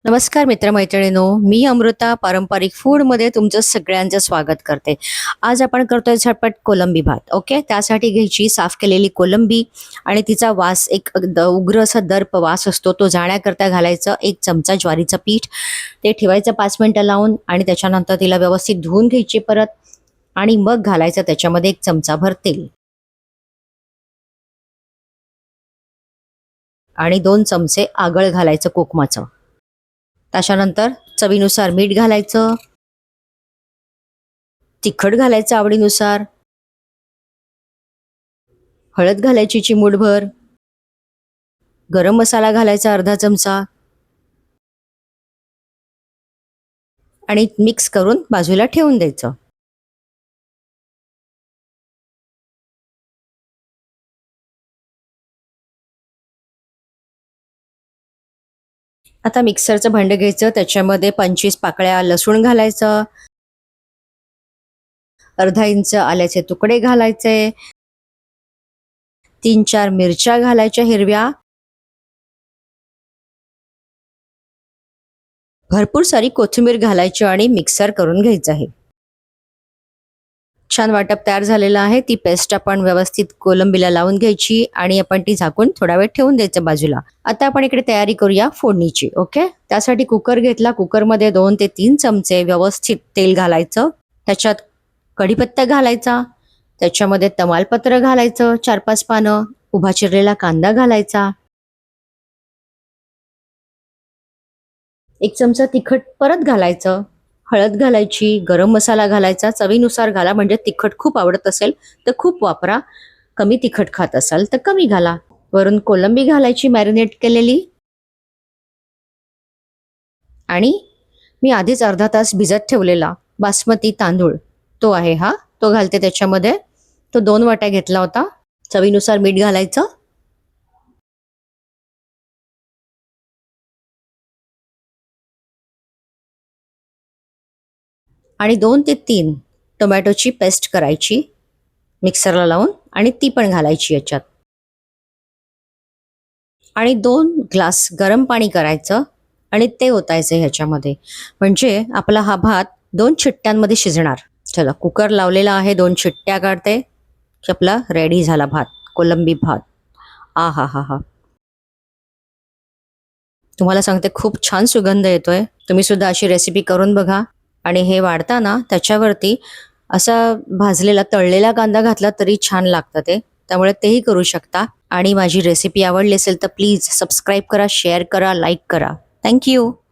नमस्कार मित्रमैत्रिणींनो, मी अमृता पारंपरिक फूडमध्ये तुमचं सगळ्यांचं स्वागत करते. आज आपण करतोय झटपट कोलंबी भात. ओके, त्यासाठी घ्यायची साफ केलेली कोलंबी आणि तिचा वास एक उग्र असा दर्प वास असतो तो जाण्याकरता घालायचं 1 चमचा ज्वारीचं पीठ. ते ठेवायचं 5 मिनिटं लावून आणि त्याच्यानंतर तिला व्यवस्थित धुवून घ्यायची परत आणि मग घालायचं त्याच्यामध्ये 1 चमचाभर तेल आणि 2 चमचे आगळ घालायचं कोकमाचं. त्याच्यानंतर चवीनुसार मीठ घालायचं, तिखट घालायचं आवडीनुसार, हळद घालायची चिमूटभर, गरम मसाला घालायचा अर्धा चमचा आणि मिक्स करून बाजूला ठेवून द्यायचं. आता मिक्सरचं भांडं घ्यायचं, त्याच्यामध्ये 25 पाकळ्या लसूण घालायचं, अर्धा इंच आल्याचे तुकडे घालायचे, 3-4 मिरच्या घालायच्या हिरव्या, भरपूर सारी कोथिंबीर घालायची आणि मिक्सर करून घ्यायचं आहे. छान वाटप तयार झालेलं आहे. ती पेस्ट आपण व्यवस्थित कोलंबीला लावून घ्यायची आणि आपण ती झाकून थोडा वेळ ठेवून द्यायचं बाजूला. आता आपण इकडे तयारी करूया फोडणीची. ओके, त्यासाठी कुकर घेतला. कुकरमध्ये 2 ते 3 चमचे व्यवस्थित तेल घालायचं. त्याच्यात कढीपत्ता घालायचा, त्याच्यामध्ये तमालपत्र घालायचं 4-5 पानं, उभा चिरलेला कांदा घालायचा, 1 चमचा तिखट परत घालायचं, हळद घालायची, गरम मसाला घालायचा, चवीनुसार घाला. म्हणजे तिखट खूप आवडत असेल तर खूप वापरा, कमी तिखट खात असाल तर कमी घाला. वरून कोलंबी घालायची मॅरिनेट केलेली आणि मी आधीच अर्धा तास भिजत ठेवलेला बासमती तांदूळ तो आहे हा, तो घालते त्याच्यामध्ये. तो 2 वाट्या घेतला होता. चवीनुसार मीठ घालायचं आणि 2 ते 3 टोमॅटोची पेस्ट करायची मिक्सरला लावून आणि ती पण घालायची याच्यात आणि 2 ग्लास गरम पाणी करायचं आणि ते ओतायचं ह्याच्यामध्ये. म्हणजे आपला हा भात 2 शिट्ट्यांमध्ये शिजणार. चला, कुकर लावलेला आहे, 2 शिट्ट्या काढते की आपला रेडी झाला भात, कोलंबी भात. आ हा हा हा, तुम्हाला सांगते खूप छान सुगंध येतोय. तुम्ही सुद्धा अशी रेसिपी करून बघा. आणि हे वाढताना त्याच्यावरती असा भाजलेला तळलेला कांदा घातला तरी छान लागतं ते, त्यामुळे तेही करू शकता. आणि माझी रेसिपी आवडली असेल तर प्लीज सबस्क्राईब करा, शेअर करा, लाईक करा. थँक्यू.